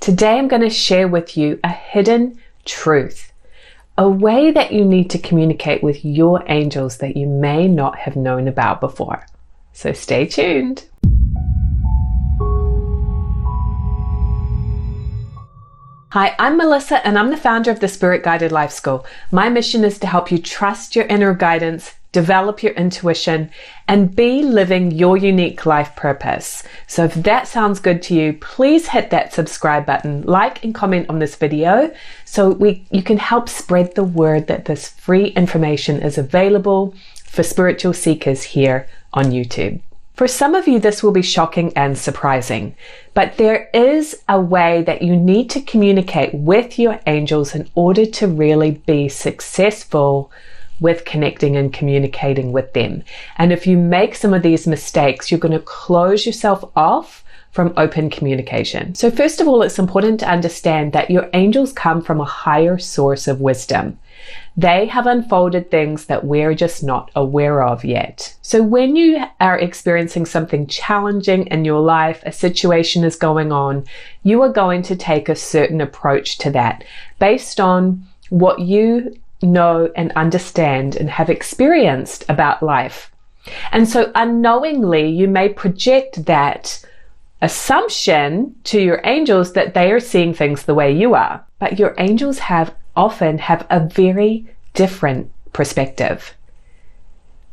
Today I'm going to share with you a hidden truth, a way that you need to communicate with your angels that you may not have known about before. So stay tuned. Hi, I'm Melissa and I'm the founder of the Spirit Guided Life School. My mission is to help you trust your inner guidance, develop your intuition, and be living your unique life purpose. So if that sounds good to you, please hit that subscribe button, like and comment on this video so you can help spread the word that this free information is available for spiritual seekers here on YouTube. For some of you, this will be shocking and surprising, but there is a way that you need to communicate with your angels in order to really be successful with connecting and communicating with them. And if you make some of these mistakes, you're going to close yourself off from open communication. So first of all, it's important to understand that your angels come from a higher source of wisdom. They have unfolded things that we're just not aware of yet. So when you are experiencing something challenging in your life, a situation is going on, you are going to take a certain approach to that based on what you know and understand and have experienced about life. And so unknowingly, you may project that assumption to your angels that they are seeing things the way you are. But your angels often have a very different perspective.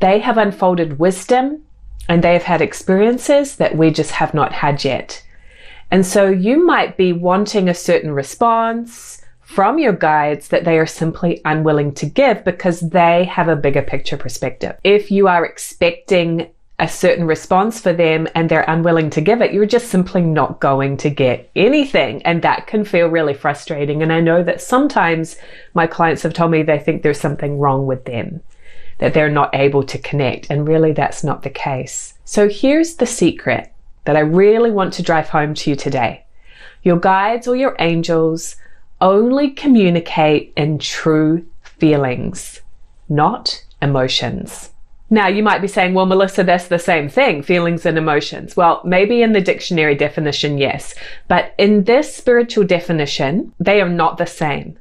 They have unfolded wisdom and they have had experiences that we just have not had yet. And so you might be wanting a certain response from your guides that they are simply unwilling to give because they have a bigger picture perspective. If you are expecting a certain response for them and they're unwilling to give it, you're just simply not going to get anything. And that can feel really frustrating. And I know that sometimes my clients have told me they think there's something wrong with them, that they're not able to connect. And really that's not the case. So here's the secret that I really want to drive home to you today. Your guides or your angels only communicate in true feelings, not emotions. Now, you might be saying, well, Melissa, that's the same thing, feelings and emotions. Well, maybe in the dictionary definition, yes. But in this spiritual definition, they are not the same.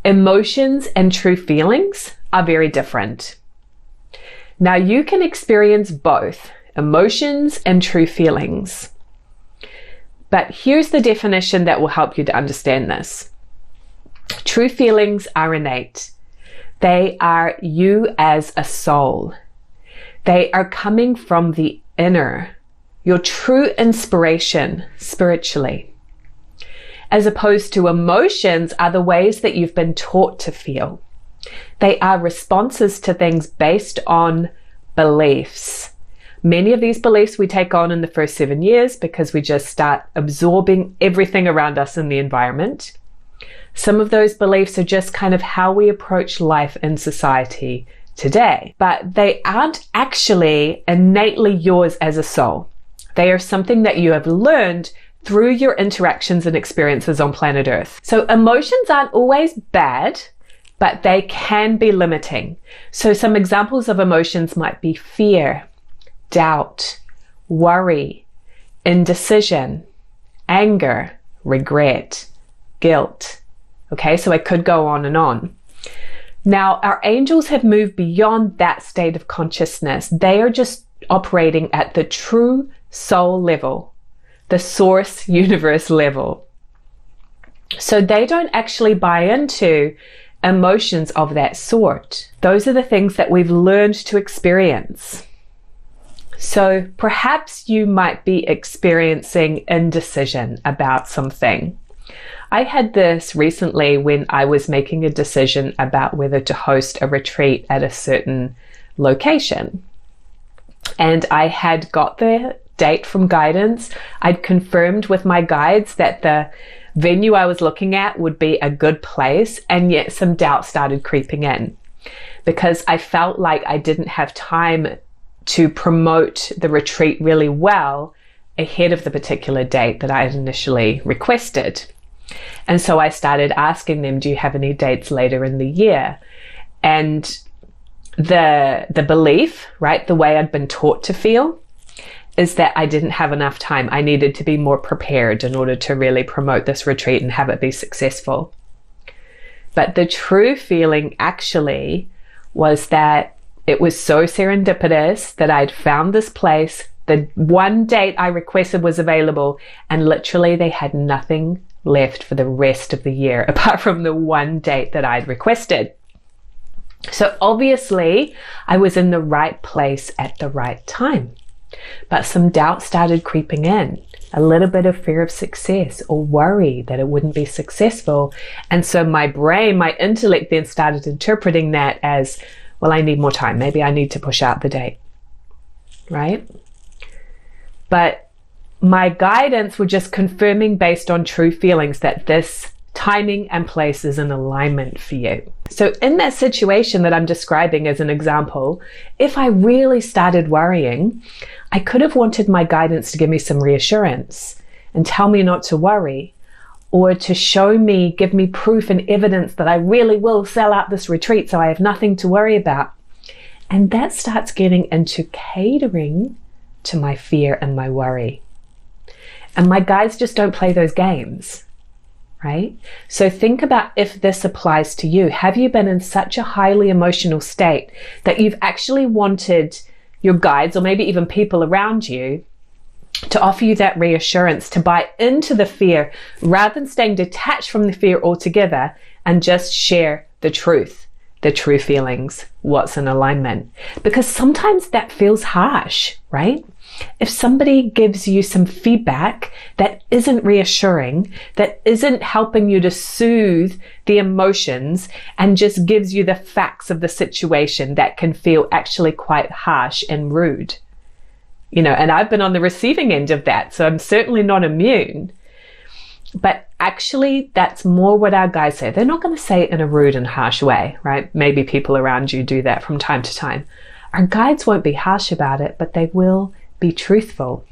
Emotions and true feelings are very different. Now, you can experience both emotions and true feelings. But here's the definition that will help you to understand this. True feelings are innate. They are you as a soul. They are coming from the inner, your true inspiration spiritually. As opposed to emotions are the ways that you've been taught to feel. They are responses to things based on beliefs. Many of these beliefs we take on in the first 7 years because we just start absorbing everything around us in the environment. Some of those beliefs are just kind of how we approach life in society today, but they aren't actually innately yours as a soul. They are something that you have learned through your interactions and experiences on planet Earth. So emotions aren't always bad, but they can be limiting. So some examples of emotions might be fear, doubt, worry, indecision, anger, regret, guilt. Okay, so I could go on and on. Now, our angels have moved beyond that state of consciousness. They are just operating at the true soul level, the source universe level. So they don't actually buy into emotions of that sort. Those are the things that we've learned to experience. So perhaps you might be experiencing indecision about something. I had this recently when I was making a decision about whether to host a retreat at a certain location. And I had got the date from guidance. I'd confirmed with my guides that the venue I was looking at would be a good place, and yet some doubt started creeping in because I felt like I didn't have time to promote the retreat really well ahead of the particular date that I had initially requested. And so I started asking them, do you have any dates later in the year? And the belief, right, the way I'd been taught to feel, is that I didn't have enough time. I needed to be more prepared in order to really promote this retreat and have it be successful. But the true feeling actually was that it was so serendipitous that I'd found this place. The one date I requested was available, and literally they had nothing left for the rest of the year apart from the one date that I'd requested. So obviously I was in the right place at the right time. But some doubt started creeping in, a little bit of fear of success or worry that it wouldn't be successful. And so my brain, my intellect then started interpreting that as, well, I need more time. Maybe I need to push out the date, right? But my guidance were just confirming based on true feelings that this timing and place is in alignment for you. So in that situation that I'm describing as an example, if I really started worrying, I could have wanted my guidance to give me some reassurance and tell me not to worry, or to show me, give me proof and evidence that I really will sell out this retreat so I have nothing to worry about. And that starts getting into catering to my fear and my worry. And my guides just don't play those games, right? So think about if this applies to you. Have you been in such a highly emotional state that you've actually wanted your guides, or maybe even people around you, to offer you that reassurance, to buy into the fear rather than staying detached from the fear altogether and just share the truth, the true feelings, what's in alignment? Because sometimes that feels harsh, right? If somebody gives you some feedback that isn't reassuring, that isn't helping you to soothe the emotions and just gives you the facts of the situation, that can feel actually quite harsh and rude. You know, and I've been on the receiving end of that, so I'm certainly not immune. But actually, that's more what our guides say. They're not going to say it in a rude and harsh way, right? Maybe people around you do that from time to time. Our guides won't be harsh about it, but they will be truthful.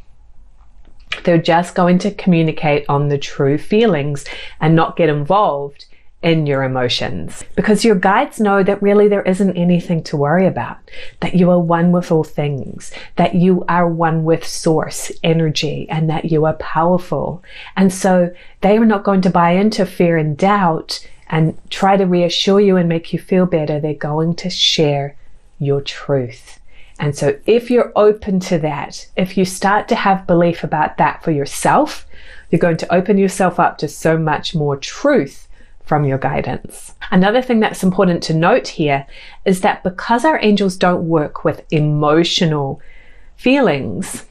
They're just going to communicate on the true feelings and not get involved in your emotions, because your guides know that really there isn't anything to worry about, that you are one with all things, that you are one with source energy, and that you are powerful. And so they are not going to buy into fear and doubt and try to reassure you and make you feel better. They're going to share your truth. And so if you're open to that, if you start to have belief about that for yourself, you're going to open yourself up to so much more truth from your guidance. Another thing that's important to note here is that because our angels don't work with emotional feelings,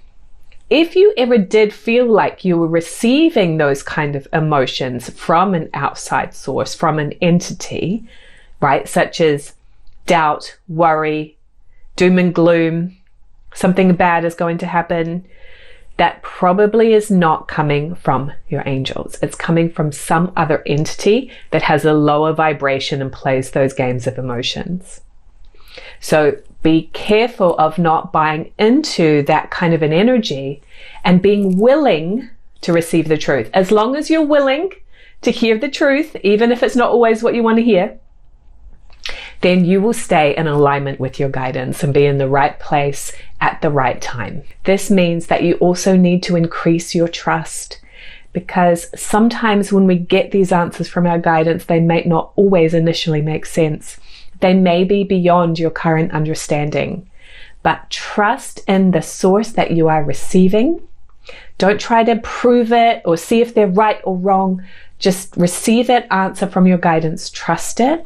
if you ever did feel like you were receiving those kind of emotions from an outside source, from an entity, right, such as doubt, worry, doom and gloom, something bad is going to happen, that probably is not coming from your angels. It's coming from some other entity that has a lower vibration and plays those games of emotions. So be careful of not buying into that kind of an energy and being willing to receive the truth. As long as you're willing to hear the truth, even if it's not always what you want to hear, then you will stay in alignment with your guidance and be in the right place at the right time. This means that you also need to increase your trust, because sometimes when we get these answers from our guidance, they may not always initially make sense. They may be beyond your current understanding, but trust in the source that you are receiving. Don't try to prove it or see if they're right or wrong. Just receive that answer from your guidance, trust it,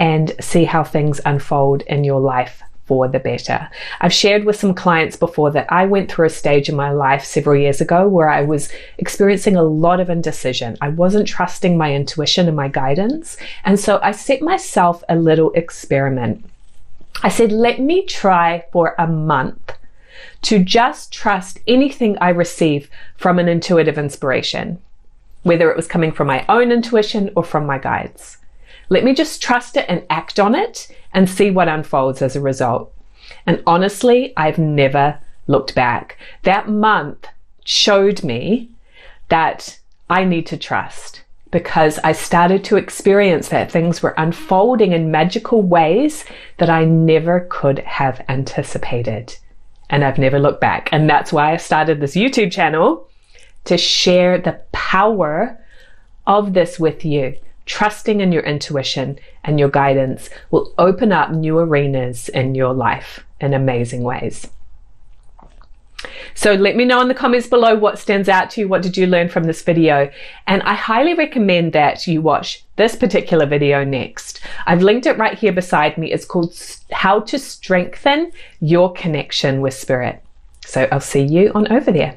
and see how things unfold in your life for the better. I've shared with some clients before that I went through a stage in my life several years ago where I was experiencing a lot of indecision. I wasn't trusting my intuition and my guidance. And so I set myself a little experiment. I said, let me try for a month to just trust anything I receive from an intuitive inspiration, whether it was coming from my own intuition or from my guides. Let me just trust it and act on it and see what unfolds as a result. And honestly, I've never looked back. That month showed me that I need to trust, because I started to experience that things were unfolding in magical ways that I never could have anticipated. and I've never looked back. And that's why I started this YouTube channel, to share the power of this with you. Trusting in your intuition and your guidance will open up new arenas in your life in amazing ways. So let me know in the comments below what stands out to you. What did you learn from this video? And I highly recommend that you watch this particular video next. I've linked it right here beside me. It's called How to Strengthen Your Connection with Spirit. So I'll see you on over there.